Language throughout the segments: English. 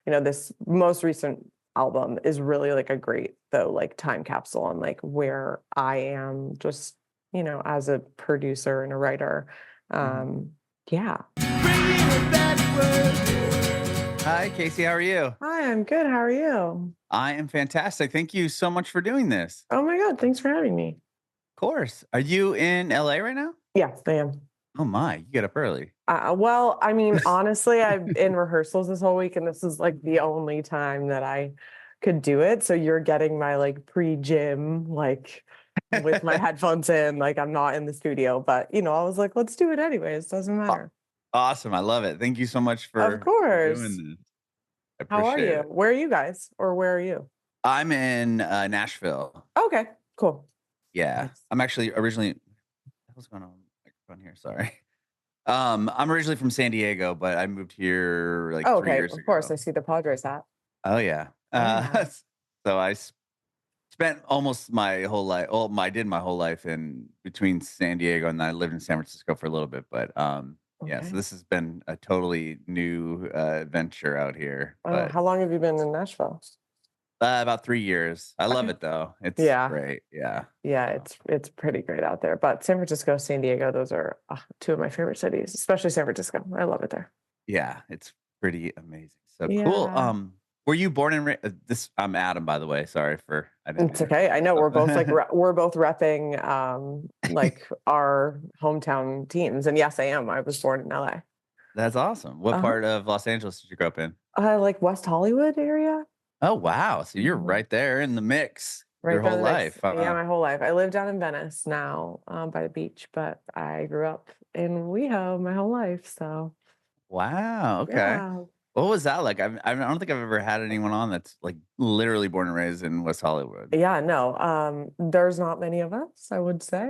this most recent album is really like a great though like time capsule on like where I am just, as a producer and a writer. Mhm. Yeah. Hi, Casey. How are you? Hi, I'm good. How are you? I am fantastic. Thank you so much for doing this. Oh my God, thanks for having me. Of course. Are you in LA right now? Yes, I am. Oh my, you get up early. Well, I mean, honestly, I've in rehearsals this whole week, and this is like the only time that I could do it. So you're getting my like pre-gym, like with my headphones in, like I'm not in the studio, but I was like, let's do it anyways. Doesn't Aw- matter. Awesome. I love it. Thank you so much Of for doing course. this. I How are appreciate you? it. Where are you guys? Or where are you? I'm in Nashville. Okay, cool. Yeah. Nice. I'm actually originally what's going on with the microphone here? Sorry. I'm originally from San Diego, but I moved here like Oh, 3 okay. years Of course. ago. I see the Padres hat. Oh yeah. Oh yeah. So spent almost my whole life. Well, I did my whole life in between San Diego and I lived in San Francisco for a little bit. But yeah. So Okay. this has been a totally new adventure out here. Oh, But how long have you been in Nashville? about 3 years. I love Okay. it though. It's Yeah. great. Yeah. Yeah, So it's pretty great out there. But San Francisco, San Diego, those are two of my favorite cities, especially San Francisco. I love it there. yeah, it's pretty amazing. So cool. Yeah, Were you born and this? I'm Adam, by the way. Sorry for I didn't it's introduce okay. I know we're both like myself. we're both repping like our hometown teams. And yes, I am. I was born in LA. That's awesome. What Uh-huh. part of Los Angeles did you grow up in? Like West Hollywood area. Oh, wow. So you're Mhm. right there in the mix Right your there whole in the mix. life. Yeah, my whole life. I live down in Venice now, by the beach, but I grew up in WeHo my whole life. So Wow. Okay. yeah. What was that like? I don't think I've ever had anyone on that's like literally born and raised in West Hollywood. Yeah, no. There's not many of us, I would say.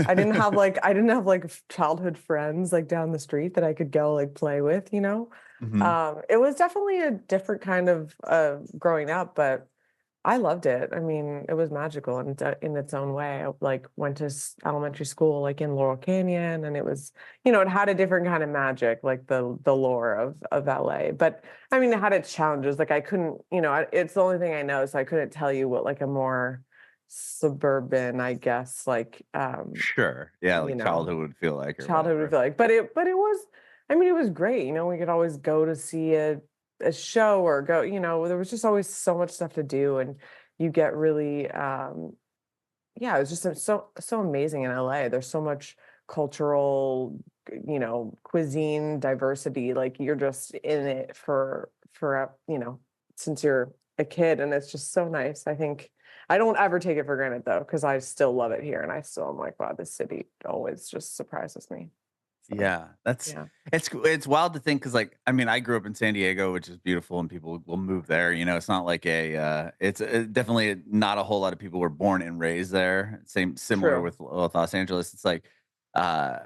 I didn't have like childhood friends like down the street that I could go like play with. Hmm. It was definitely a different kind of growing up, but I loved it. I mean, it was magical in its own way. I like went to elementary school like in Laurel Canyon, and it had a different kind of magic, like the lore of LA. But I mean, it had its challenges. Like I couldn't, it's the only thing I know, so I couldn't tell you what like a more suburban, I guess, like Sure. Yeah. you Like know, childhood would feel like or childhood would whatever. feel like. But it was, I mean, it was great. We could always go to see a show or go, there was just always so much stuff to do, and you get really yeah, it was just so amazing in LA. There's so much cultural, cuisine diversity. Like you're just in it since you're a kid, and it's just so nice. I think I don't ever take it for granted though, because I still love it here, and I still am like, wow, this city always just surprises me. So Yeah, that's yeah, it's wild to think because like I mean I grew up in San Diego, which is beautiful, and people will move there. It's not like it's definitely not a whole lot of people were born and raised there. Same similar true. with Los Angeles. It's like, uh,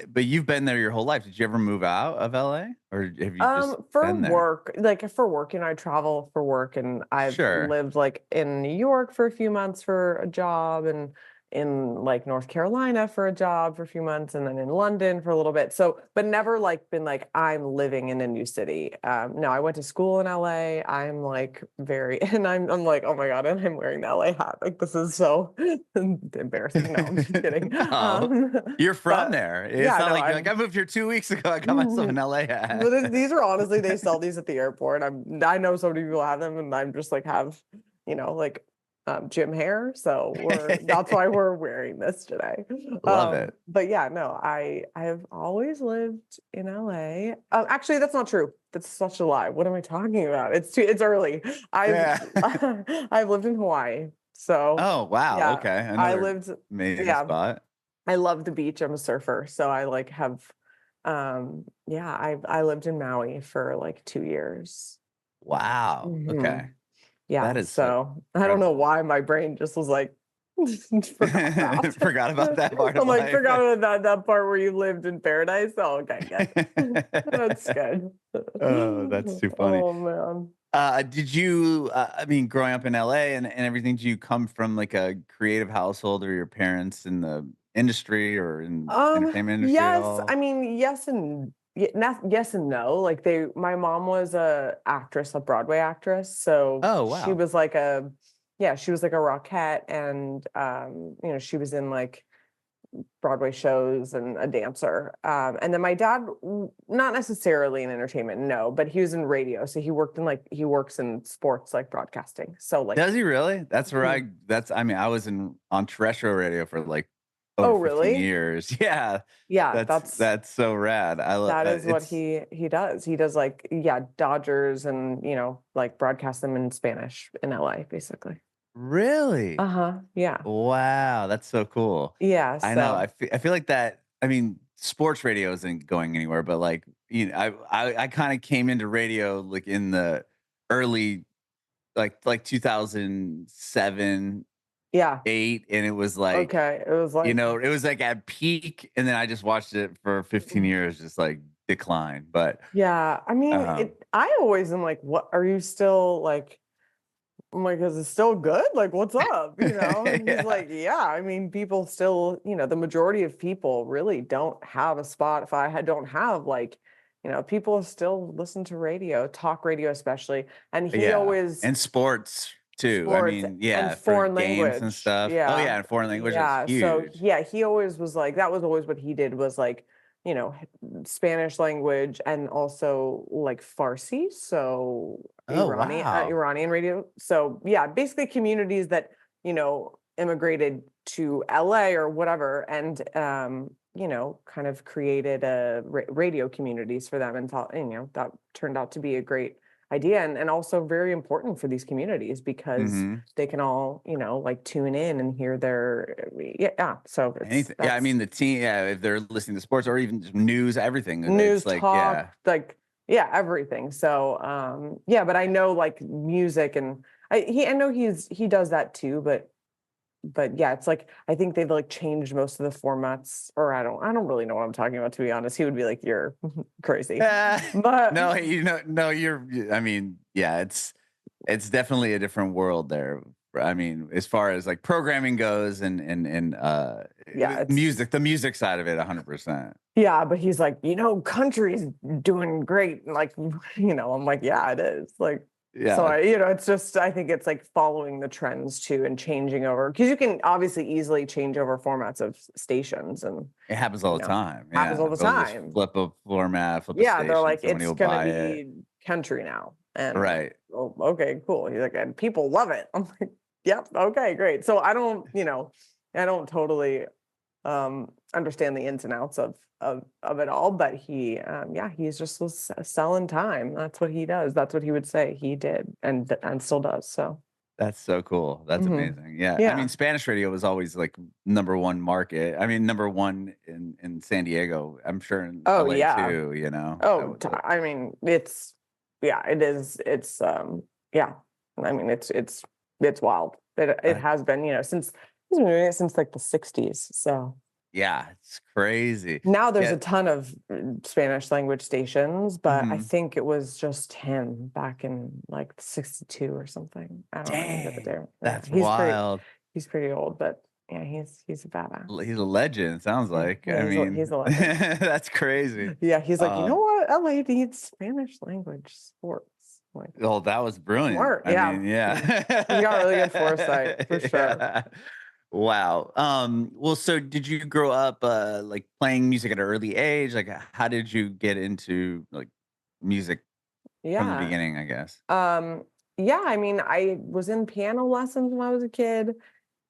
but you've been there your whole life. Did you ever move out of LA, or have you just For been there? work, like for work, I travel for work, and I've Sure. lived like in New York for a few months for a job, and in like North Carolina for a job for a few months, and then in London for a little bit. So, but never like been like I'm living in a new city. No, I went to school in LA. I'm like very, and I'm like, oh my God, and I'm wearing the LA hat. Like this is so embarrassing. No, I'm just kidding. Oh, you're from But there. It's yeah, not no, like you're like I'm I moved here 2 weeks ago. I got myself an LA hat. But these are honestly, they sell these at the airport. I know so many people have them, and I'm just like have, like gym hair. So that's why we're wearing this today. Love it. But yeah, no, I have always lived in LA. Actually, that's not true. That's such a lie. What am I talking about? It's early. I've Yeah. I've lived in Hawaii. So Oh, wow, yeah, okay, I another lived amazing yeah. spot. I love the beach. I'm a surfer, so I like have yeah, I lived in Maui for like 2 years. Wow, Hmm. okay, that Yeah, is so so I don't know incredible. why my brain just was like forgot that. Forgot about that part of I'm like, life. forgot about that part where you lived in paradise. Oh, okay, good. That's good. Oh, that's too funny. Oh man. Did you, I mean, growing up in LA and everything, do you come from, like, a creative household, or your parents in the industry or in entertainment industry at Yes, all? I mean, yes and yes and no. Like my mom was a actress, a Broadway actress. So Oh, she wow. was like yeah, she was like a Rockette, and she was in like Broadway shows and a dancer. And then my dad, not necessarily in entertainment, no, but he was in radio. So he works in sports, like broadcasting. So like, Does he really? That's where mhm. I mean, I was on terrestrial radio for like over Oh, 15 really? years. Yeah. Yeah, That's so rad. that is what It's he does. He does like, yeah, Dodgers, and like broadcast them in Spanish in LA, basically. really. Uh-huh. Yeah. Wow, that's so cool. Yeah. I know. So I feel like that. I mean, sports radio isn't going anywhere, but like, I kind of came into radio like in the early, like 2007, yeah. 8, and it was like, Okay. It was like, it was like at peak, and then I just watched it for 15 mm, years, just like decline. But yeah. I mean, um, I always am like, what are you still like? I'm like, is it still good? Like, what's up? And he's yeah, like, yeah, I mean, people still, the majority of people really don't have a Spotify, don't have like, people still listen to radio, talk radio especially. And he yeah, always, and sports too. I sports mean, and yeah, for foreign games and language. stuff. Oh Yeah. yeah, and foreign language is Yeah. So huge. yeah, he always was like, that was always what he did, was like, Spanish language, and also like Farsi. So Oh wow. Iranian radio. So yeah, basically communities that, immigrated to LA or whatever, and kind of created radio communities for them, and thought, that turned out to be a great idea, and also very important for these communities, because Mhm. they can all, like tune in and hear yeah. So Anything. Yeah, I that's mean the team. Yeah, if they're listening to sports or even just news, everything. news, It's like talk, yeah, like, yeah, everything. So yeah, but I know like music, and I know he does that too, but yeah, it's like, I think they've like changed most of the formats, or I don't really know what I'm talking about, to be honest. He would be like, you're crazy. Ah, But no, no, I mean, yeah, it's definitely a different world there. I mean, as far as like programming goes, and yeah, it's music, the music side of it, 100%. yeah, but he's like, country's doing great. And like, I'm like, yeah, it is. Like, so Yeah, it's just, I think it's like following the trends too, and changing over, because you can obviously easily change over formats of stations, and it happens all you the know, time. happens all Yeah, the they'll just time. flip a format, flip a Yeah, they're station. like, Somebody it's will gonna buy it. be country now. And I'm like, Right. oh, okay, cool. He's like, and people love it. I'm like, yep, okay, great. So I don't totally understand the ins and outs of it all, but he's just was selling time. That's what he does. That's what he would say he did, and still does. So That's so cool. That's mhm. amazing. Yeah. I mean, Yeah. Spanish radio was always like number one market. I mean, number one in San Diego. I'm sure in Oh LA yeah. too, Oh, I mean, it's yeah, it is. It's yeah. I mean, it's wild. It uh, has been, since he's been doing it since like the 60s. So yeah, it's crazy. now there's Yeah. a ton of Spanish language stations, but I Mhm. think it was just him back in like 62 or something. I don't remember the Dang. day. Yeah, That's wild. he's pretty old, but yeah, he's a badass. He's a legend, it sounds Yeah, like. yeah, I he's mean, a legend. that's crazy. Yeah, he's like, you know Um, what? LA needs Spanish language sports. I'm like, well, that was brilliant. smart. I Yeah. mean, Mm. He's got really good yeah. foresight for sure. Yeah. Wow. Well, so did you grow up like playing music at an early age? Like how did you get into like music from the Yeah. beginning, I guess? Um, yeah, I mean, I was in piano lessons when I was a kid,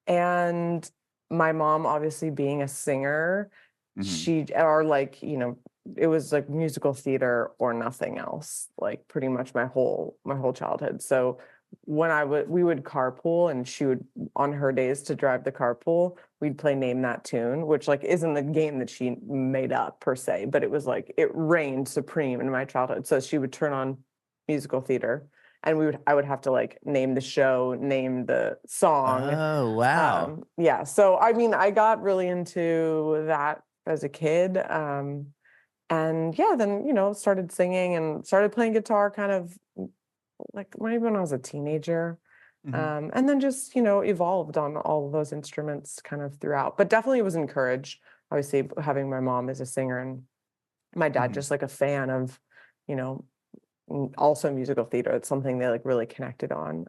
and my mom, obviously being a singer, Hmm. or like, it was like musical theater or nothing else, like pretty much my whole childhood. So when we would carpool, and she would, on her days to drive the carpool, we'd play Name That Tune, which like isn't the game that she made up per se, but it was like, it reigned supreme in my childhood. So she would turn on musical theater, and I would have to like name the show, name the song. Oh, wow. Yeah, so I mean, I got really into that as a kid. And yeah, then started singing and started playing guitar, kind of like maybe when I was a teenager. Hmm. And then just evolved on all of those instruments kind of throughout, but definitely was encouraged, obviously, having my mom as a singer, and My dad Mhm. just like a fan of, you know, also musical theater. It's something they like really connected on.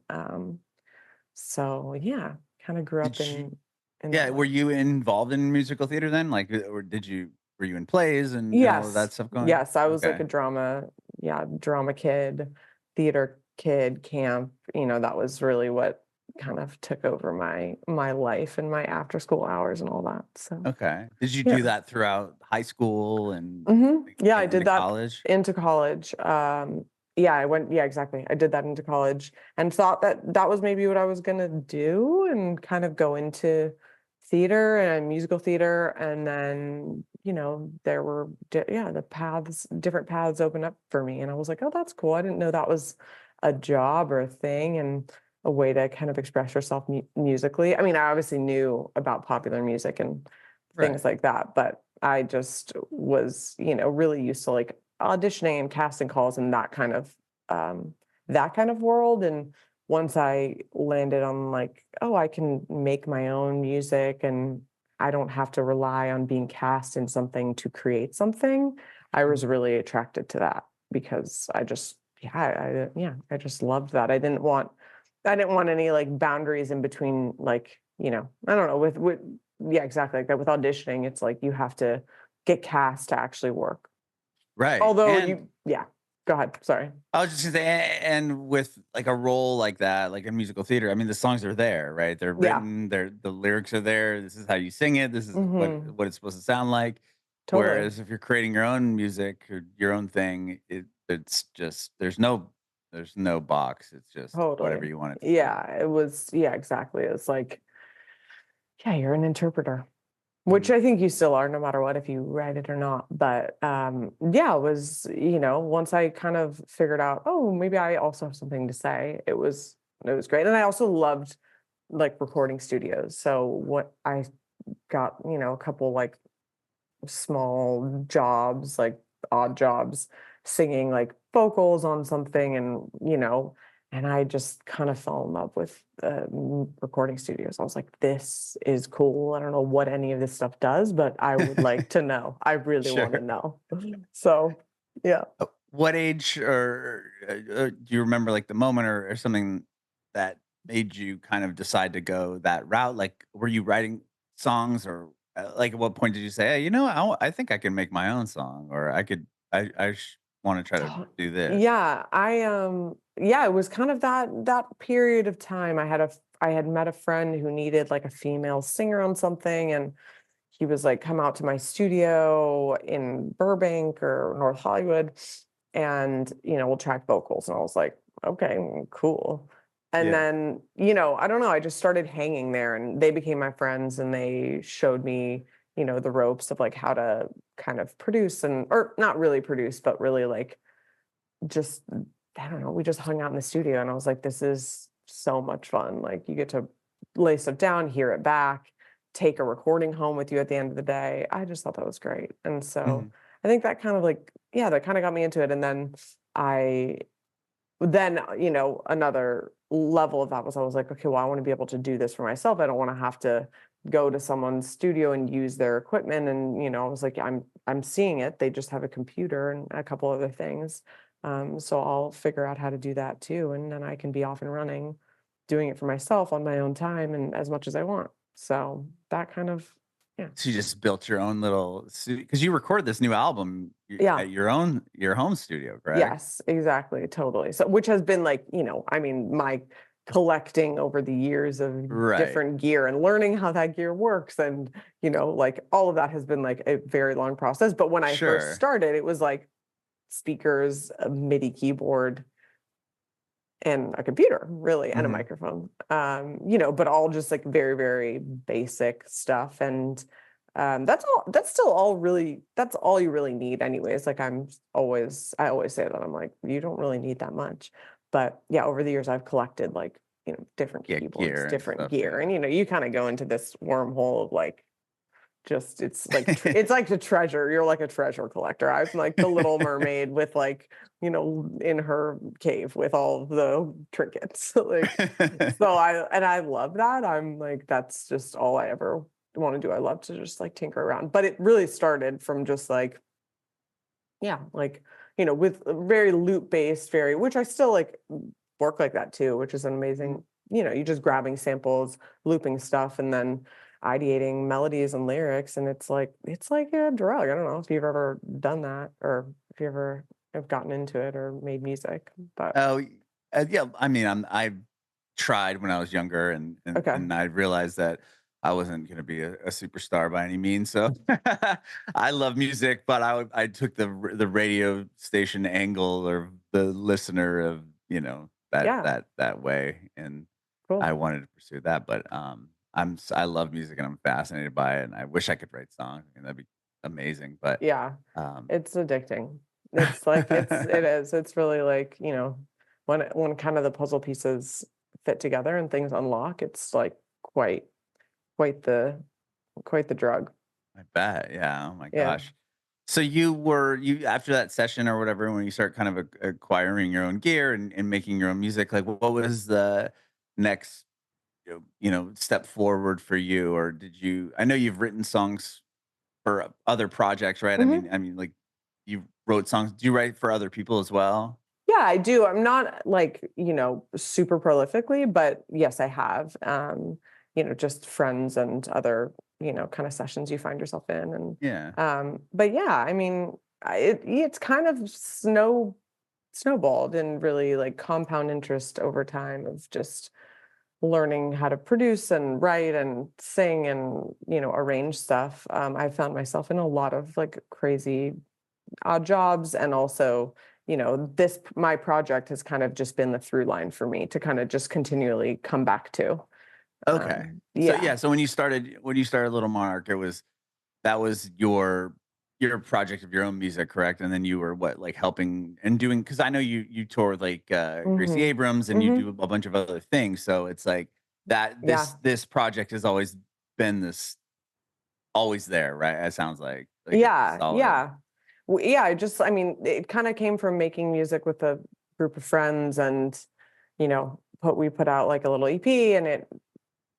So yeah, kind of grew up Did you in that Yeah, were way. you involved in musical theater then? Like, or were you in plays and all of Yes. that stuff going? Yes, I was like Okay. a drama, yeah, drama kid, theater kid, camp, that was really what kind of took over my life and my after school hours and all that. So, Okay. Did you yeah. do that throughout high school and like, Yeah, I did into that college? into college. Yeah, yeah, exactly. I did that into college and thought that that was maybe what I was gonna do and kind of go into theater and musical theater. And then, there were, yeah, different paths opened up for me. And I was like, oh, that's cool. I didn't know that was a job or a thing and a way to kind of express yourself musically. I mean, I obviously knew about popular music and things Right. like that. But I just was, really used to like auditioning and casting calls and that kind of world. And once I landed on like, oh, I can make my own music and I don't have to rely on being cast in something to create something, I was Mhm. really attracted to that because I just loved that. I didn't want any like boundaries in between, like, I don't know, with yeah, exactly like that. With auditioning, it's like you have to get cast to actually work. Right. Although And yeah, go ahead. Sorry. I was just gonna say, and with like a role like that, like in musical theater, I mean, the songs are there, right? They're Yeah. written, the lyrics are there. This is how you sing it. This is Hmm. what it's supposed to sound like. Totally. Whereas if you're creating your own music or your own thing, it's just there's no box. It's just whatever Totally. you want it to sound like. Yeah. It was. Yeah. Exactly. It's like, yeah, you're an interpreter, which Mhm. I think you still are, no matter what, if you write it or not. But yeah, it was. Once I kind of figured out, oh, maybe I also have something to say. It was great, and I also loved like recording studios. So what I got, a couple like small jobs, like odd jobs, singing like vocals on something, and I just kind of fell in love with recording studios. I was like, this is cool. I don't know what any of this stuff does, but I would like to know. I really want to Sure. know. So, yeah. What age or do you remember like the moment or something that made you kind of decide to go that route? Like, were you writing songs or like at what point did you say, hey, I think I can make my own song or I want to try to do this? Yeah, yeah, it was kind of that period of time. I had met a friend who needed like a female singer on something, and he was like, come out to my studio in Burbank or North Hollywood, and we'll track vocals. And I was like, okay, cool. And Yeah. then, I don't know, I just started hanging there and they became my friends and they showed me, the ropes of like how to kind of produce or not really produce, but really like just, I don't know, we just hung out in the studio and I was like, this is so much fun. Like you get to lay stuff down, hear it back, take a recording home with you at the end of the day. I just thought that was great. And so Mhm. I think that kind of like, yeah, that kind of got me into it. And then I another level of that was I was like, okay, well, I want to be able to do this for myself. I don't want to have to go to someone's studio and use their equipment. And, I was like, I'm seeing it. They just have a computer and a couple other things. So I'll figure out how to do that too. And then I can be off and running, doing it for myself on my own time and as much as I want. So that kind of, yeah. So you just built your own little because you recorded this new album Yeah. at your home studio, correct? Yes, exactly, totally. So which has been like, I mean, my collecting over the years of Right. different gear and learning how that gear works and, like all of that has been like a very long process. But when I first Sure. started, it was like speakers, a MIDI keyboard, and a computer, really, and a Mhm. microphone. But all just like very, very basic stuff. And that's all you really need anyways. Like I always say that I'm like, you don't really need that much. But yeah, over the years I've collected like, different Yeah, keyboards, gear and different stuff, gear. yeah. And you kind of go into this wormhole of like just it's like the treasure. You're like a treasure collector. I'm like the Little Mermaid with like, in her cave with all of the trinkets. Like I love that. I'm like, that's just all I ever want to do. I love to just like tinker around. But it really started from just like Yeah, like, with very loop based, very, which I still like work like that too, which is an Mhm. amazing, you just grabbing samples, looping stuff, and then ideating melodies and lyrics. And it's like a drug. I don't know if you've ever done that or if you ever have gotten into it or made music, but Oh, yeah, I mean, I tried when I was younger, okay. and I realized that I wasn't gonna be a superstar by any means, so I love music, but I took the radio station angle or the listener of, Yeah, that way, and I cool. wanted to pursue that, but, I love music and I'm fascinated by it, and I wish I could write songs, I mean, that'd be amazing, but, Yeah, um it's addicting. It's like it is. It's really like, when kind of the puzzle pieces fit together and things unlock, it's like quite quite the quite the drug. I bet, yeah, oh my Yeah. gosh. So you after that session or whatever, when you start kind of acquiring your own gear and making your own music, like what was the next step forward for you? Or did you I know you've written songs for other projects, right? I mean, Mhm. I mean like you wrote songs. Do you write for other people as well? Yeah, I do. I'm not like, super prolifically, but yes, I have. Just friends and other, kind of sessions you find yourself in. And Yeah. but yeah, I mean, it's kind of snowballed and really like compound interest over time of just learning how to produce and write and sing and arrange stuff. I found myself in a lot of like crazy odd jobs, and also this my project has kind of just been the through line for me to kind of just continually come back to. Okay. So Yeah. yeah, so when you started Little Monarch, that was your project of your own music, correct? And then you were what, like helping and doing because I know you tour with like Gracie Hmm. Abrams and you Hmm. do a bunch of other things. So it's like that Yeah. this project has always been this always there, right? It sounds like it's a Yeah. solid. Yeah. Yeah, I mean, it kind of came from making music with a group of friends, and we put out like a little EP, and it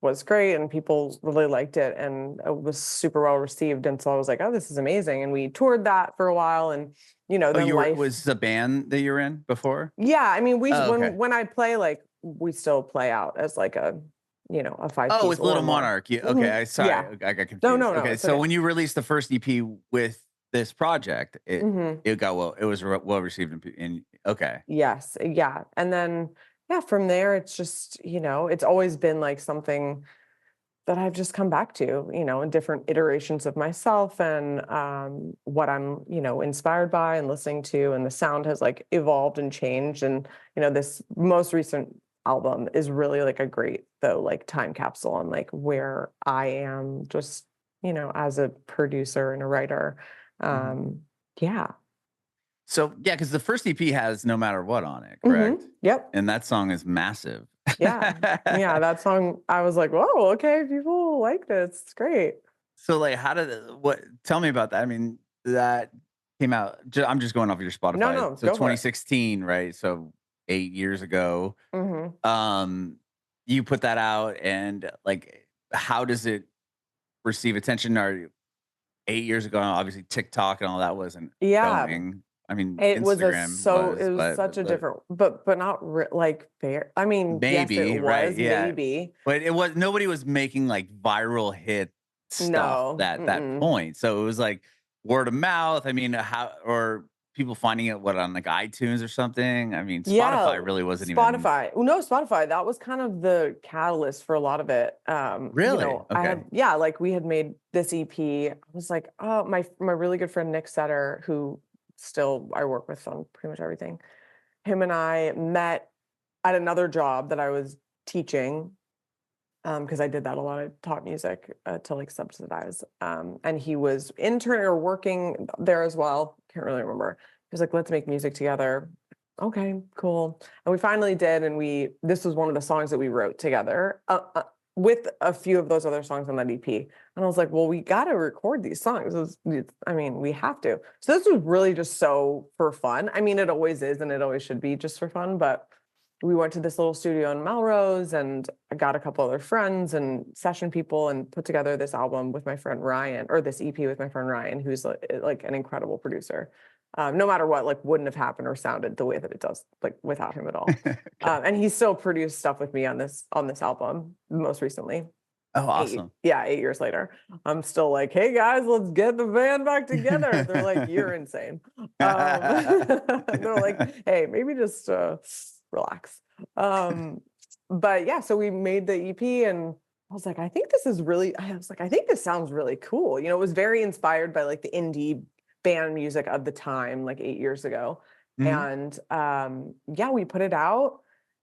was great, and people really liked it, and it was super well received. And so I was like, oh, this is amazing. And we toured that for a while, and Oh, then you were life. was the band that you were in before? Yeah, I mean, Oh, okay. when I play, like, we still play out as like a five Oh, piece with or Little more. Monarch. Yeah, okay. Mhm. I sorry, Yeah. I got No, confused. no, no, Okay, it's so okay. when you released the first EP with this project, it Mhm. it got well. It was well received in okay. Yes, yeah. And then, yeah, from there, it's just, it's always been like something that I've just come back to, in different iterations of myself, and what I'm, inspired by and listening to. And the sound has like evolved and changed. And, this most recent album is really like a great, though, like time capsule on like where I am just, as a producer and a writer. Mhm. Um, yeah. So yeah, because the first EP has "No Matter What" on it, correct? Yep. And that song is massive. Yeah. Yeah. That song, I was like, whoa, okay, people like this. It's great. So like, how did what? Tell me about that. I mean, that came out. I'm just going off your No, Spotify. no, So go for it. 2016, right? So 8 years ago. Hmm. Um, you put that out, and like, how does it receive attention? Are 8 years ago, obviously TikTok and all that wasn't Yeah. going. I mean, It was Instagram it was, was but such a but different, but not like fair. I mean, yes, it maybe, right? was Yeah. maybe. But it was nobody was making like viral hit stuff No. that Mm-mm. point. So it was like word of mouth. I mean, how or people finding it what on like iTunes or something. I mean, Yeah, Spotify really wasn't even Spotify. No, Spotify. That was kind of the catalyst for a lot of it. really I okay. had, yeah, like we had made this EP. I was like, oh, my really good friend Nick Setter, who still I work with on pretty much everything. Him and I met at another job that I was teaching, because I did that a lot. I taught music to like subsidize. And he was interning or working there as well. Can't really remember. He was like, let's make music together. Okay, cool. And we finally did. And this was one of the songs that we wrote together, with a few of those other songs on that EP. And I was like, well, we got to record these songs. I mean, we have to. So this was really just so for fun. I mean, it always is, and it always should be just for fun. But we went to this little studio in Melrose, and I got a couple other friends and session people and put together this album with my friend Ryan, or this EP with my friend Ryan, who's like an incredible producer. No matter what, like wouldn't have happened or sounded the way that it does, like without him at all. Okay. And he still produced stuff with me on this album most recently. Oh, awesome. 8 years later, I'm still like, hey guys, let's get the band back together. They're like, you're insane. They're like, hey, maybe just relax. But yeah, so we made the EP, and I was like, I think this is really, I was like, I think this sounds really cool. It was very inspired by like the indie band music of the time, like 8 years ago. Mhm. And yeah, we put it out.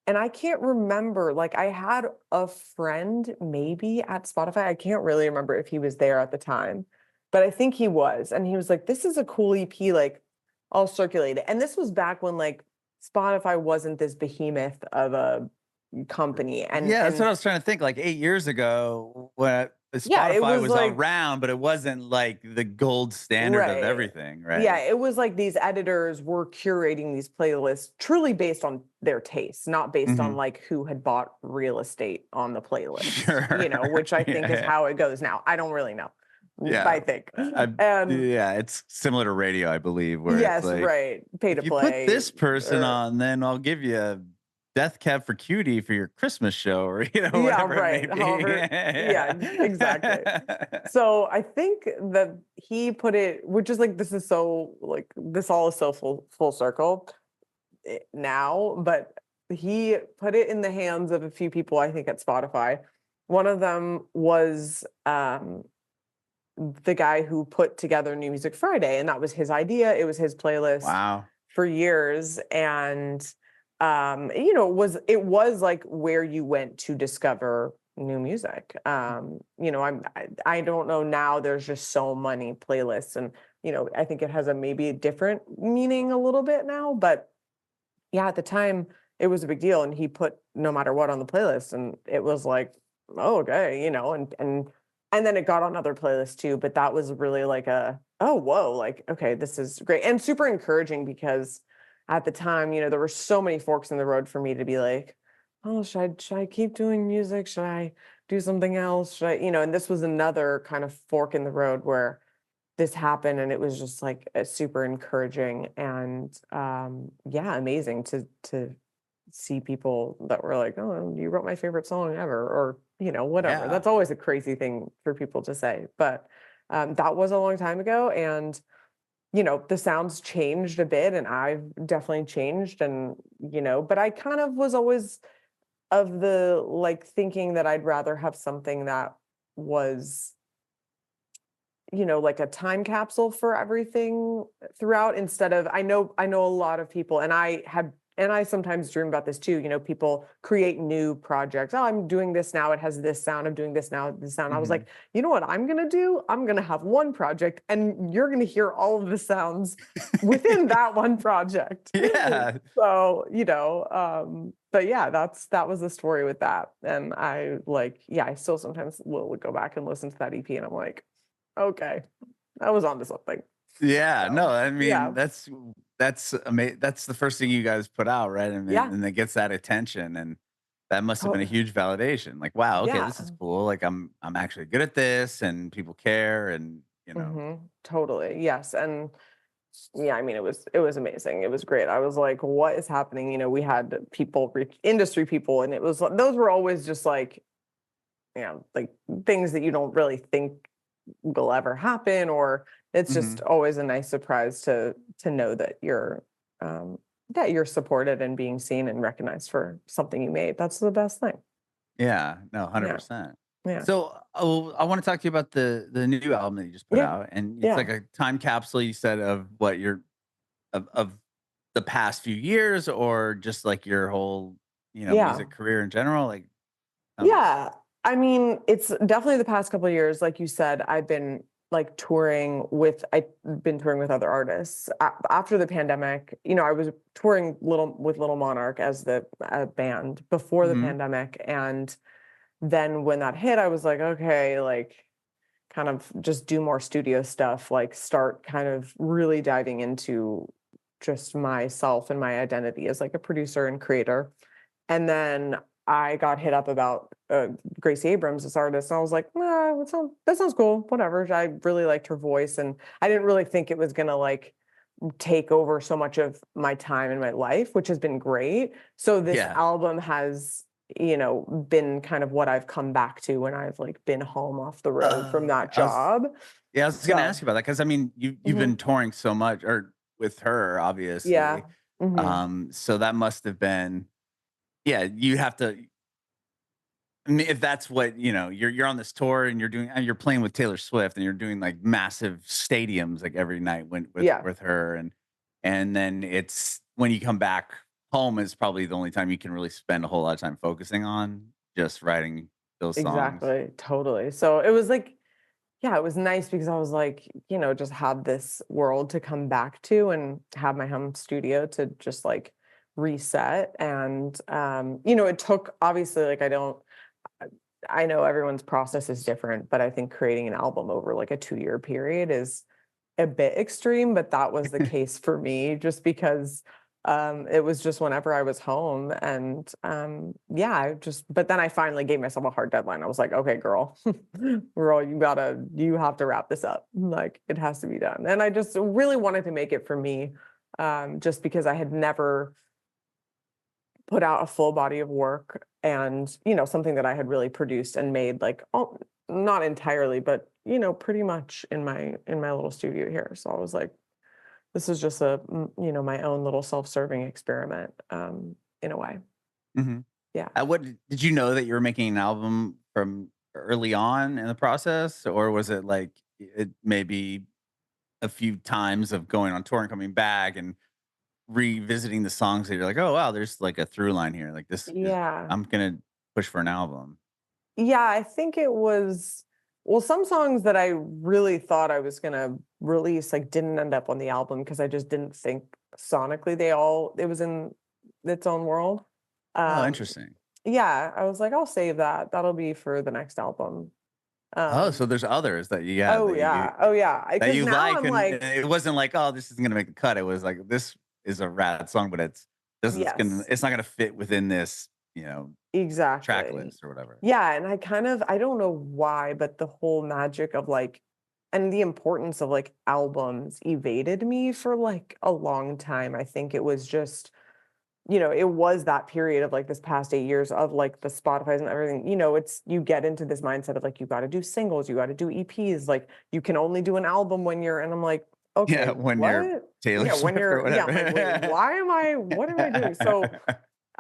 And I can't remember, like I had a friend maybe at Spotify. I can't really remember if he was there at the time, but I think he was. And he was like, this is a cool EP, like I'll circulate it. And this was back when like Spotify wasn't this behemoth of a company. Yeah, that's what And I was trying to think. Like 8 years ago, when yeah, it Spotify was was like around, but it wasn't like the gold standard of right. everything, Yeah, right? it was like these editors were curating these playlists truly based on their tastes, not based on Mhm. like who had bought real estate on the playlist, Sure. which I think is Yeah. how it goes now. I don't really know. Yeah. I think. I And yeah, it's similar to radio, I believe, where it's yes, like, right. Pay to if you put play this person or on, then I'll give you a Death Cab for Cutie for your Christmas show, or yeah, whatever it may right. be. However, yeah, exactly. Yeah. So I think that he put it, which is like this is so like this all is so full circle now, but he put it in the hands of a few people, I think, at Spotify. One of them was the guy who put together New Music Friday, and that was his idea. It was his playlist Wow. for years, and it was like where you went to discover new music. I don't know now. There's just so many playlists, and I think it has a maybe a different meaning a little bit now, but yeah, at the time it was a big deal, and he put No Matter What on the playlist, and it was like, oh, okay, and then it got on other playlists too, but that was really like a, oh, whoa, like, okay, this is great and super encouraging because at the time, there were so many forks in the road for me to be like, oh, should I keep doing music? Should I do something else? Should I, and this was another kind of fork in the road where this happened, and it was just like super encouraging and yeah, amazing to see people that were like, oh, you wrote my favorite song ever, or whatever. Yeah. That's always a crazy thing for people to say, but that was a long time ago, and the sounds changed a bit, and I've definitely changed, and but I kind of was always of the like thinking that I'd rather have something that was like a time capsule for everything throughout, instead of I know a lot of people, and I sometimes dream about this too, people create new projects. Oh, I'm doing this now. It has this sound. I'm doing this now, this sound. I was Mhm. like, you know what I'm going to do? I'm going to have one project, and you're going to hear all of the sounds within that one project. Yeah. So, but yeah, that was the story with that. And I still sometimes will go back and listen to that EP, and I'm like, okay, I was onto something. Yeah, no, So I yeah, mean, that's the first thing you guys put out, right? And then yeah, and it gets that attention, and that must have been a to- huge validation. Like, wow, okay, yeah, this is cool. Like I'm actually good at this, and people care, and totally, yes, and yeah, I mean, it was amazing. It was great. I was like, what is happening? We had people, industry people, and it was those were always just like like things that you don't really think will ever happen, or it's just Mhm. always a nice surprise to know that you're supported and being seen and recognized for something you made. That's the best thing. Yeah, no, Yeah, 100%. yeah, So, I want to talk to you about the new album that you just put yeah, out, and it's yeah, like a time capsule. You said of what your of the past few years, or just like your whole yeah. music career in general. Like, tell me. Yeah. I mean, it's definitely the past couple of years. Like you said, I've been like I've been touring with other artists. After the pandemic, I was touring with Little Monarch as the band before the Hmm. pandemic. And then when that hit, I was like, okay, like kind of just do more studio stuff, like start kind of really diving into just myself and my identity as like a producer and creator. And then I got hit up about Gracie Abrams, this artist, and I was like, nah, that sounds cool, whatever. I really liked her voice, and I didn't really think it was gonna like take over so much of my time and my life, which has been great. So this Yeah. album has, been kind of what I've come back to when I've like been home off the road from Okay. that job. Yeah, I was gonna ask So, you about that because I mean, you've mhm, been touring so much, or with her, yeah. obviously. Hmm. So that must have been, yeah. You have to. I mean, if that's what you're on this tour and you're doing, and you're playing with Taylor Swift, and you're doing like massive stadiums like every night when Yeah, with her, and then it's when you come back home is probably the only time you can really spend a whole lot of time focusing on just writing those songs. exactly. Totally. So it was like, yeah, it was nice because I was like, just had this world to come back to and have my home studio to just like reset. And, it took obviously, like, I know everyone's process is different, but I think creating an album over like a 2-year period is a bit extreme, but that was the case for me just because it was just whenever I was home. And yeah, but then I finally gave myself a hard deadline. I was like, okay, girl, girl, you have to wrap this up. Like it has to be done. And I just really wanted to make it for me, just because I had never put out a full body of work and, something that I had really produced and made like, oh, not entirely, but, pretty much in my little studio here. So I was like, this is just my own little self-serving experiment, in a way. Mhm. Yeah. What did you know that you were making an album from early on in the process, or was it like it maybe a few times of going on tour and coming back and revisiting the songs that you're like, "Oh, wow, there's like a through line here. Like this is Yeah. I'm gonna push for an album." Yeah, I think it was, well, some songs that I really thought I was gonna release, like, didn't end up on the album because I just didn't think sonically it was in its own world. Oh, Um, interesting. yeah, I was like, "I'll save that. That'll be for the next album." Oh, Um, so there's others that yeah, oh, yeah. Oh, yeah. that Because you now like, I'm and like, it wasn't like, "Oh, this isn't gonna make the cut." It was like, "This is a rad song, but yes, it's not gonna fit within this, track exactly. list or whatever." Yeah, and I don't know why, but the whole magic of, like, and the importance of, like, albums evaded me for, like, a long time. I think it was just, it was that period of, like, this past 8 years of, like, the Spotifys and everything, you get into this mindset of, like, you gotta do singles, you gotta do EPs, like, you can only do an album when you're, and I'm like, "Okay, Yeah, when you're what?" Taylor Yeah, when Swift or you're, yeah, I'm like, "Wait, whatever. what am I doing?" So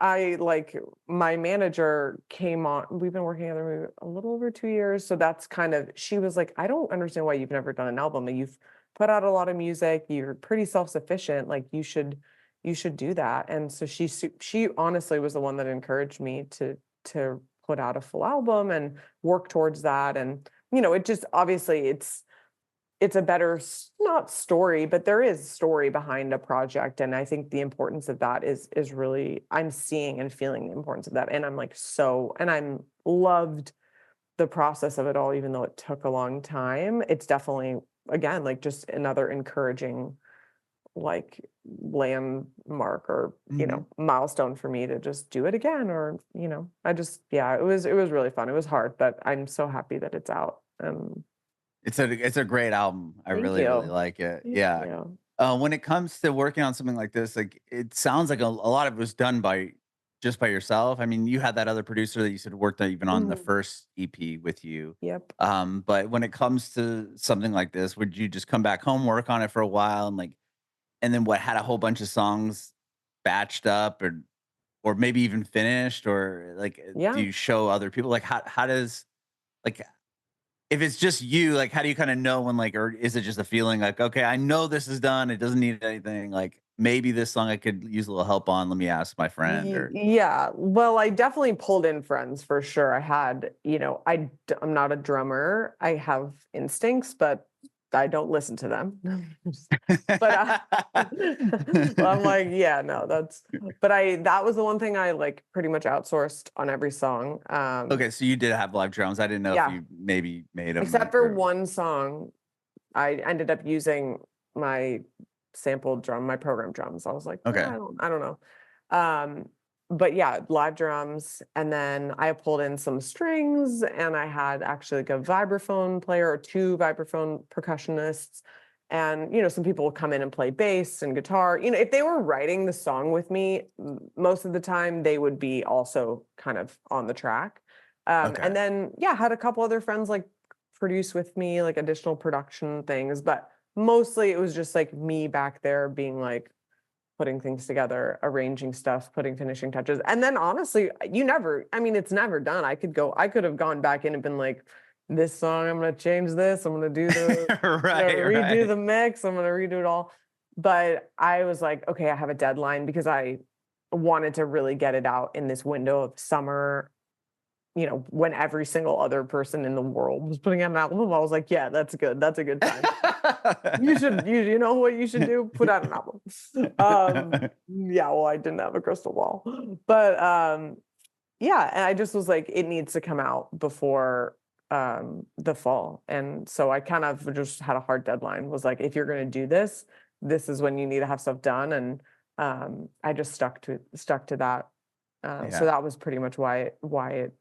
I like my manager came on. We've been working together maybe a little over 2 years. So that's kind of, she was like, I don't understand why you've never done an album. And you've put out a lot of music. You're pretty self-sufficient. Like you should do that. And so she honestly was the one that encouraged me to put out a full album and work towards that. And it just obviously it's a better not story, but there is story behind a project, and I think the importance of that is really, I'm seeing and feeling the importance of that, and I'm like, and I'm loved the process of it all, even though it took a long time. It's definitely, again, like just another encouraging, like, landmark or Mhm. milestone for me to just do it again, or I just, yeah, it was really fun. It was hard, but I'm so happy that it's out. It's a great album. I Thank really, really you. like it. Thank Yeah. you. When it comes to working on something like this, like it sounds like a lot of it was done by just by yourself. I mean, you had that other producer that you said worked on even on the Mhm. first EP with you. Yep. But when it comes to something like this, would you just come back home, work on it for a while, and and then what had a whole bunch of songs batched up, or maybe even finished, or like do Yeah. you show other people? Like how does like if it's just you, like, how do you kinda know when, like, or is it just a feeling like, "Okay, I know this is done, it doesn't need anything, like, maybe this song I could use a little help on, let me ask my friend," or Yeah. Well, I definitely pulled in friends for sure. I had, I'm not a drummer. I have instincts, but I don't listen to them. But I'm like, yeah, no, that was the one thing I like pretty much outsourced on every song. Okay, so you did have live drums, I didn't know if Yeah, you maybe made them except like for or one song, I ended up using my sampled drum, my program drums. I was like, "No, okay. I don't know." But yeah, live drums, and then I pulled in some strings, and I had actually like a vibraphone player or two vibraphone percussionists, And, some people will come in and play bass and guitar. If they were writing the song with me, most of the time they would be also kind of on the track. And Okay. then, yeah, had a couple other friends like produce with me, like additional production things. But mostly it was just like me back there being like, putting things together, arranging stuff, putting finishing touches. And then honestly, it's never done. I could have gone back in and been like, this song, I'm gonna change this, I'm gonna Right, redo right. the mix, I'm gonna redo it all. But I was like, okay, I have a deadline because I wanted to really get it out in this window of summer, when every single other person in the world was putting out an album. I was like, yeah, that's good. That's a good time. You know what you should do? Put out an album. Yeah, well, I didn't have a crystal ball. But yeah, and I just was like, it needs to come out before the fall. And so I kind of just had a hard deadline, was like, if you're gonna do this, this is when you need to have stuff done. And I just stuck to that. So Yeah. that was pretty much why it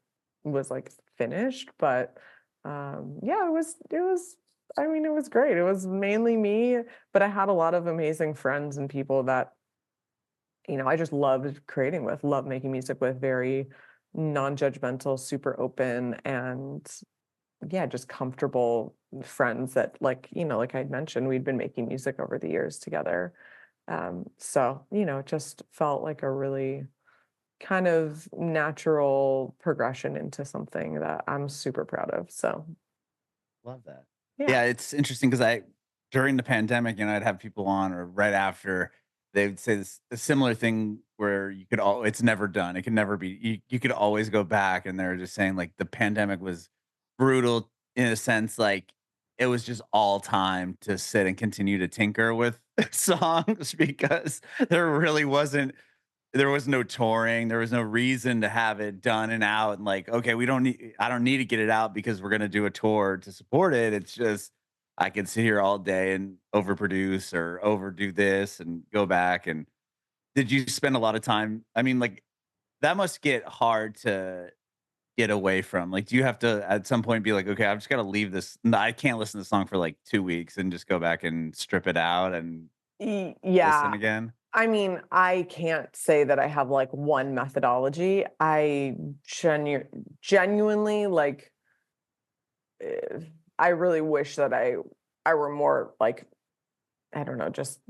was like finished. But yeah, it was it was great. It was mainly me, but I had a lot of amazing friends and people that, I just loved creating with, loved making music with, very non-judgmental, super open, and yeah, just comfortable friends that, like, like I'd mentioned, we'd been making music over the years together. So, it just felt like a really kind of natural progression into something that I'm super proud of. So, Love that. yeah. Yeah, it's interesting because during the pandemic, I'd have people on or right after, they would say this a similar thing where it's never done. It can never be, you could always go back. And they're just saying like the pandemic was brutal in a sense, like it was just all time to sit and continue to tinker with songs because there really wasn't there was no touring, there was no reason to have it done and out, and like, okay, I don't need to get it out because we're gonna do a tour to support it. It's just I can sit here all day and overproduce or overdo this and go back. And did you spend a lot of time? I mean, like that must get hard to get away from. Like, do you have to at some point be like, okay, I've just got to leave this. I can't listen to the song for like 2 weeks and just go back and strip it out and listen Yeah. again? I can't say that I have like one methodology. Genuinely like, eh, I really wish that I were more like, I don't know, just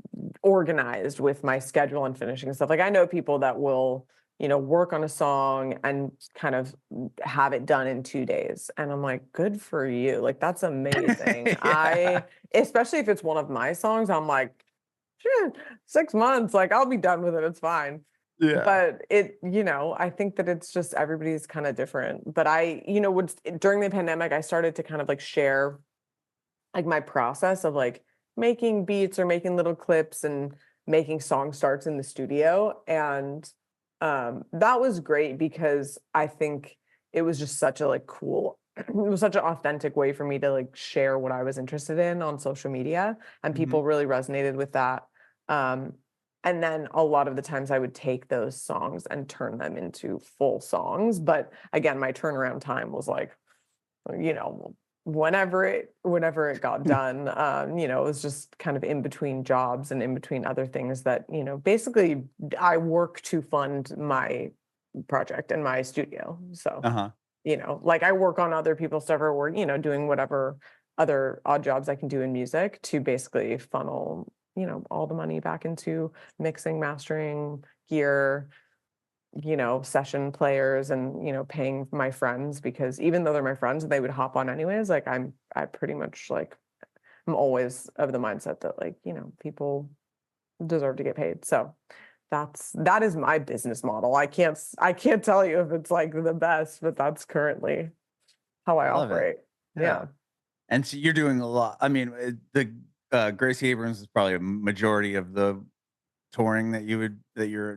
organized with my schedule and finishing stuff. Like I know people that will, work on a song and kind of have it done in 2 days. And I'm like, good for you. Like that's amazing. Yeah. Especially if it's one of my songs, I'm like, sure, 6 months, like I'll be done with it. It's fine. Yeah. But I think that it's just everybody's kind of different. But would during the pandemic, I started to kind of like share like my process of like making beats or making little clips and making song starts in the studio. And that was great because I think it was just such a like cool it was such an authentic way for me to like share what I was interested in on social media, and Mhm. people really resonated with that. um and then a lot of the times I would take those songs and turn them into full songs, but again, my turnaround time was like, you know, whenever it got done. It was just kind of in between jobs and in between other things that, basically I work to fund my project and my studio. So, Uh-huh. like I work on other people's stuff, or work, doing whatever other odd jobs I can do in music to basically funnel, all the money back into mixing, mastering, gear, session players, and, paying my friends, because even though they're my friends and they would hop on anyways, like I pretty much like I'm always of the mindset that like, people deserve to get paid. So that is my business model. I can't tell you if it's like the best, but that's currently how I I love it. operate. Yeah. Yeah. And so you're doing a lot. I mean, Gracie Abrams is probably a majority of the touring that you're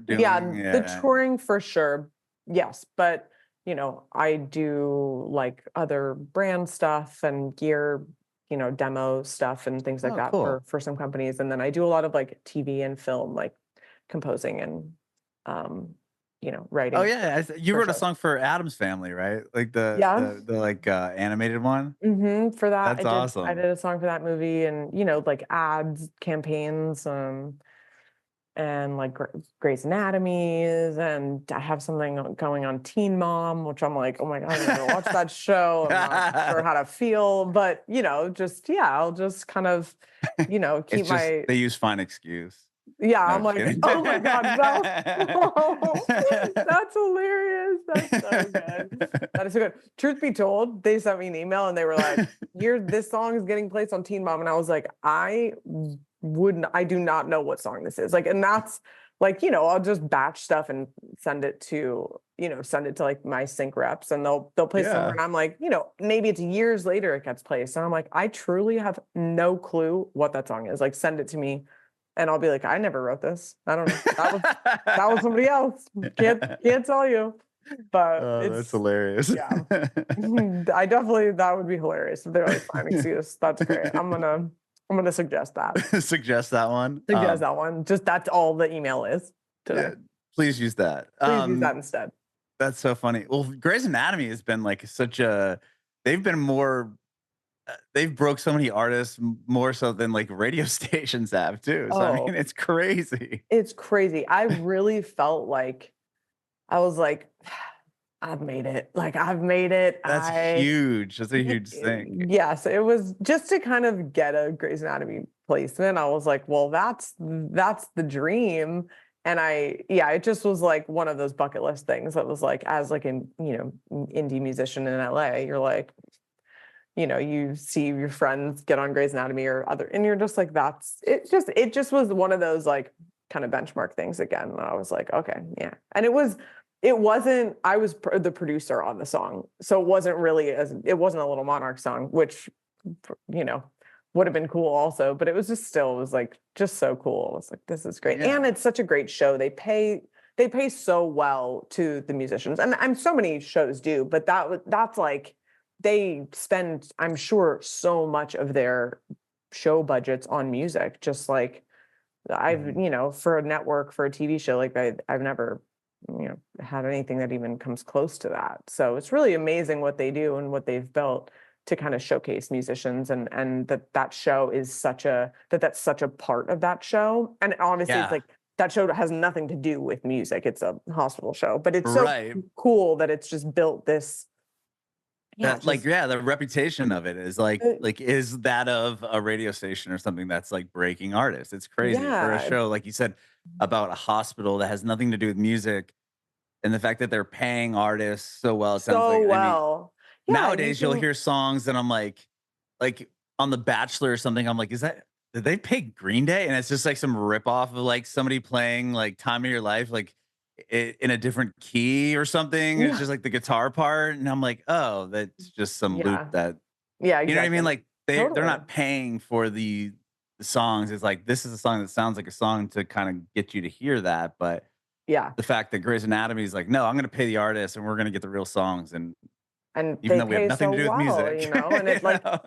doing. Yeah, the Yeah. touring for sure. Yes, but I do like other brand stuff and gear, demo stuff and things like Oh, that cool. for some companies. And then I do a lot of like TV and film, like composing and um Oh writing yeah, you for wrote a shows. song for Adam's Family, right? Like Yeah. the like animated one. For that, That's I awesome. did a song for that movie, and like ads, campaigns, and like Grey's Anatomies, and I have something going on Teen Mom, which I'm like, oh my God, I'm gonna watch that show. I'm not sure how to feel, but just yeah, I'll just kind of, It's keep just my they use fine excuse. yeah. No, I'm just like, kidding. oh my God, that's hilarious. That's so good. That is so good. Truth be told, they sent me an email and they were like, this song is getting placed on Teen Mom. And I was like, I do not know what song this is. Like, and that's like, I'll just batch stuff and send it to like my sync reps, and they'll play somewhere. Yeah. And I'm like, maybe it's years later it gets placed. And I'm like, I truly have no clue what that song is. Like, send it to me. And I'll be like, I never wrote this. I don't know. That was somebody else. Can't tell you. But Oh, that's it's hilarious. yeah. I definitely that would be hilarious if they're like fine excuse. That's great. I'm gonna suggest that. Suggest that one. Suggest that one. Just that's all the email is today. Yeah, please use that. Please use that instead. That's so funny. Well, Grey's Anatomy has been like such a they've been more they've broke so many artists more so than like radio stations have too. So I mean, Oh, it's crazy. it's crazy. I really felt like I was like, I've made it. Like I've made it. That's huge. That's a huge thing. Yes, it was just to kind of get a Grey's Anatomy placement. I was like, well, that's the dream. And it just was like one of those bucket list things that was like, as like an, indie musician in LA, you're like, you see your friends get on Grey's Anatomy or other, and you're just like, it just was one of those like kind of benchmark things again. And I was like, okay, yeah. And it wasn't, I was the producer on the song. So it wasn't a Little Monarch song, which, you know, would have been cool also, but it was like just so cool. It was like, this is great. Yeah. And it's such a great show. They pay so well to the musicians. And so many shows do, but that's like, they spend, I'm sure, so much of their show budgets on music. Just like for a network, for a TV show, like I've never, had anything that even comes close to that. So it's really amazing what they do and what they've built to kind of showcase musicians, and that show is that's such a part of that show. And obviously it's Yeah. like that show has nothing to do with music. It's a hospital show, but it's so Right. cool that it's just built this. Yeah, That like, just yeah, the reputation of it is is that of a radio station or something that's like breaking artists. It's crazy for a yeah, show, like you said, about a hospital that has nothing to do with music, and the fact that they're paying artists so well. It sounds so like, I mean, well. Yeah, and you nowadays you'll can. hear songs and I'm like on The Bachelor or something, I'm like, is that did they pay Green Day? And it's just like some rip off of like somebody playing like Time of Your Life, like in a different key or something. It's Yeah, just like the guitar part. And I'm like, oh, that's just some loop yeah, that yeah, you know what I mean? exactly. Like they're Totally. not paying for the songs. It's like this is a song that sounds like a song to kind of get you to hear that. But Yeah. the fact that Grey's Anatomy is like, no, I'm gonna pay the artist and we're gonna get the real songs. And And even they though we have pay nothing so to do with well, music, and you it like know?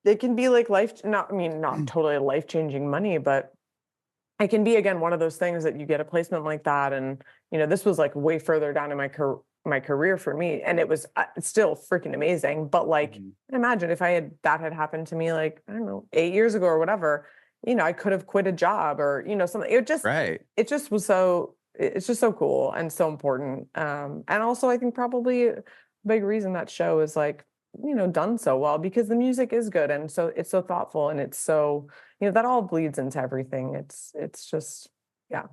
it can be like not, I mean, not totally life-changing money, but it can be again one of those things that you get a placement like that. And this was like way further down in my career for me, and it was it's still freaking amazing. But like, Mhm. imagine if that had happened to me, like, I don't know, 8 years ago or whatever. I could have quit a job, or something. Right. It's just so cool and so important. And also I think probably a big reason that show is like, done so well, because the music is good, and so it's so thoughtful, and it's so, that all bleeds into everything. It's just, yeah,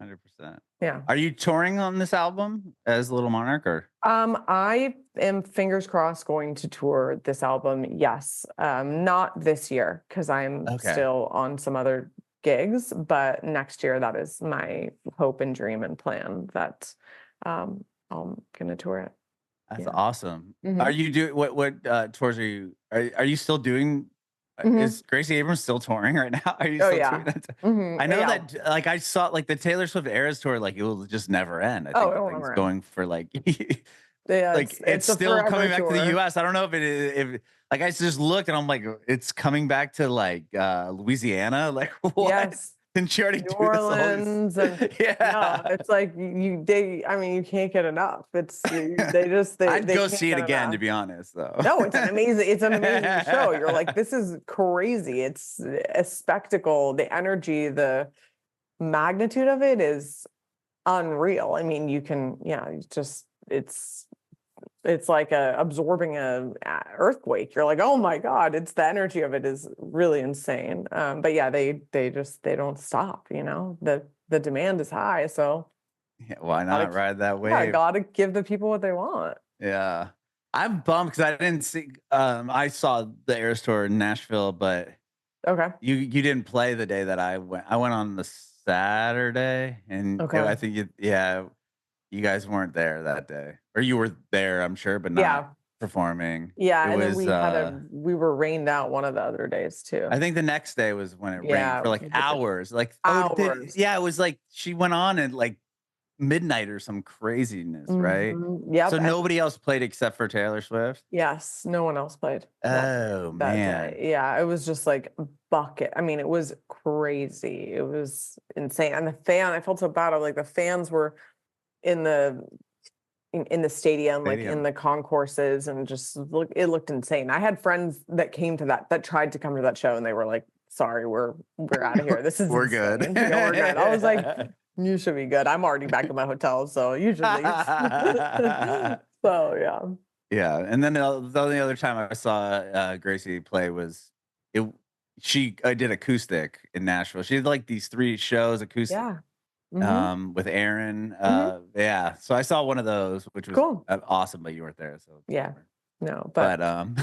100%. yeah. Are you touring on this album as Little Monarch or? I am, fingers crossed, going to tour this album. Yes. Not this year, because I'm Okay. still on some other gigs, but next year, that is my hope and dream and plan, that I'm gonna tour it. That's Yeah. awesome. Are Hmm. you doing what tours are you still doing? Hmm. Is Gracie Abrams still touring right now? Are you Oh still doing yeah. that? I know Yeah. that like I saw like the Taylor Swift Eras tour, like it will just never end. I Oh, think it the will thing's never end. going for like Yeah, like it's it's a still forever coming back to the tour. US. I don't know if like I just looked and I'm like, it's coming back to like Louisiana. Like what? Yes. Didn't she already New do this all Orleans, and these? no, Yeah. it's like I mean, you can't get enough. They just I'd they go can't see it get again, to enough. be honest, though. No, it's an amazing show. You're like, this is crazy. It's a spectacle. The energy, the magnitude of it is unreal. I mean, you can, yeah, it's like absorbing a earthquake. You're like, oh my God, it's the energy of it is really insane. But yeah, they don't stop, the demand is high. So Yeah, why gotta, not ride that yeah, wave? gotta give the people what they want. Yeah. I'm bummed because I didn't see I saw the Eras tour in Nashville, but Okay. you didn't play the day that I went. I went on the Saturday, and Okay. I think you guys weren't there that day. Or you were there, I'm sure, but not Yeah. performing. Yeah. It And then was we were rained out one of the other days I too. think the next day was when it rained Yeah. for like hours. Like, oh, Hours. yeah, it was like she went on at like midnight or some craziness, right? Yep. So And nobody else played except for Taylor Swift? yes, no one else played Oh, that day. man. Yeah, it was just like bucket. I mean, it was crazy. It was insane. And I felt so bad. Like the fans were in the in the stadium, like in Stadium. the concourses, and it looked insane. I had friends that came to that tried to come to that show, and they were like, "Sorry, we're out of here. This is We're good. insane." Yeah, we're good. I was like, "You should be good. I'm already back in my hotel, so you should leave." So yeah. Yeah, and then the only other time I saw, Gracie play was it she did acoustic in Nashville. She did, like, these 3 shows acoustic, Yeah. Hmm. with Aaron, Hmm. yeah, so I saw one of those, which was, Cool. awesome, but you weren't there, so it's a Yeah. bummer. No, But,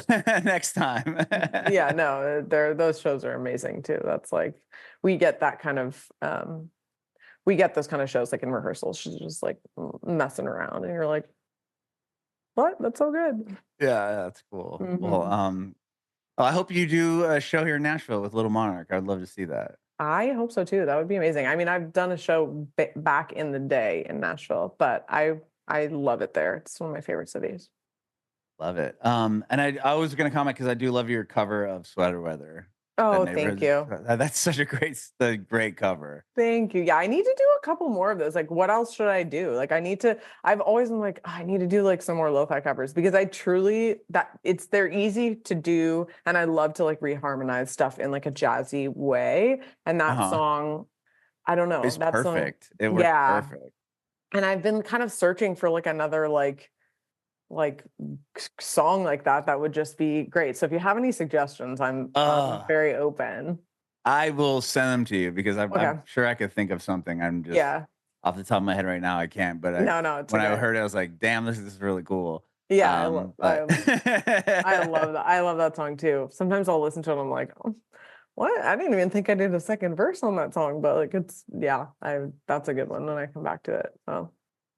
but next time. yeah, no, those shows are amazing too. That's like we get that kind of we get those kind of shows like in rehearsals. She's just like messing around, and you're like, what? That's so good. Yeah, that's cool. Well, Hmm. I hope you do a show here in Nashville with Little Monarch. I'd love to see that. I hope so too. That would be amazing. I mean, I've done a show back in the day in Nashville, but I love it there. It's one of my favorite cities. Love it. And I was gonna comment because I do love your cover of Sweater Weather. That Oh, thank neighborhood. you. That's such a great cover. Thank you. Yeah, I need to do a couple more of those. Like, what else should I do? Like, I've always been like, "Oh, I need to do like some more lo-fi covers because they're easy to do. And I love to like reharmonize stuff in like a jazzy way. And that Uh-huh. song, I don't know, It's that song, perfect. It works yeah. perfect. And I've been kind of searching for like another like song like that would just be great. So if you have any suggestions, I'm Uh, very open. I will send them to you because I'm Okay. sure I could think of something. I'm just Yeah. off the top of my head right now. I can't. But No, it's when I okay. heard it, I was like, "Damn, this is really cool." Yeah, But I love that. I love that song too. Sometimes I'll listen to it and I'm like, oh, what? I didn't even think I did a second verse on that song, but like yeah, that's a good one and I come back to it. So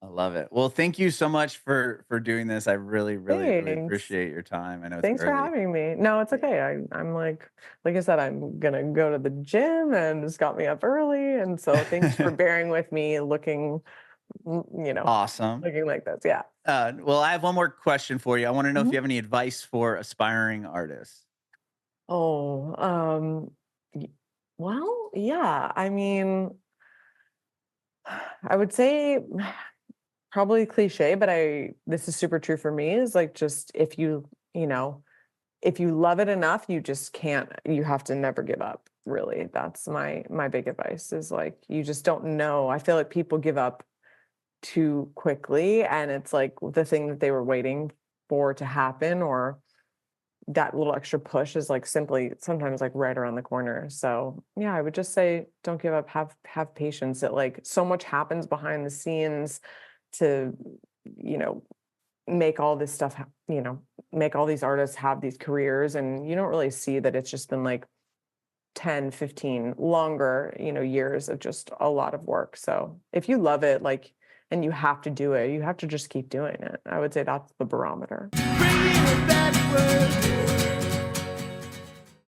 I love it. Well, thank you so much for doing this. I really, really, really thanks. appreciate your time. I know it's Thanks for early. having me. No, it's Yeah. okay. I'm like I said, I'm gonna go to the gym and just got me up early. And so thanks for bearing with me looking, you know, Awesome. looking like this. Yeah. Well, I have one more question for you. I want to know if Mhm. you have any advice for aspiring artists. Oh, y- well, yeah. I mean, I would say probably cliche, but this is super true for me is like just if you love it enough, you just can't you have to never give up. Really. That's my big advice is like you just don't know. I feel like people give up too quickly and it's like the thing that they were waiting for to happen or that little extra push is like simply sometimes like right around the corner. So yeah, I would just say don't give up, have patience. That like so much happens behind the scenes to, you know, make all this stuff, make all these artists have these careers and you don't really see that it's just been like 10, 15 longer, years of just a lot of work. So if you love it, like, and you have to do it, you have to just keep doing it. I would say that's the barometer. Bringin it backward.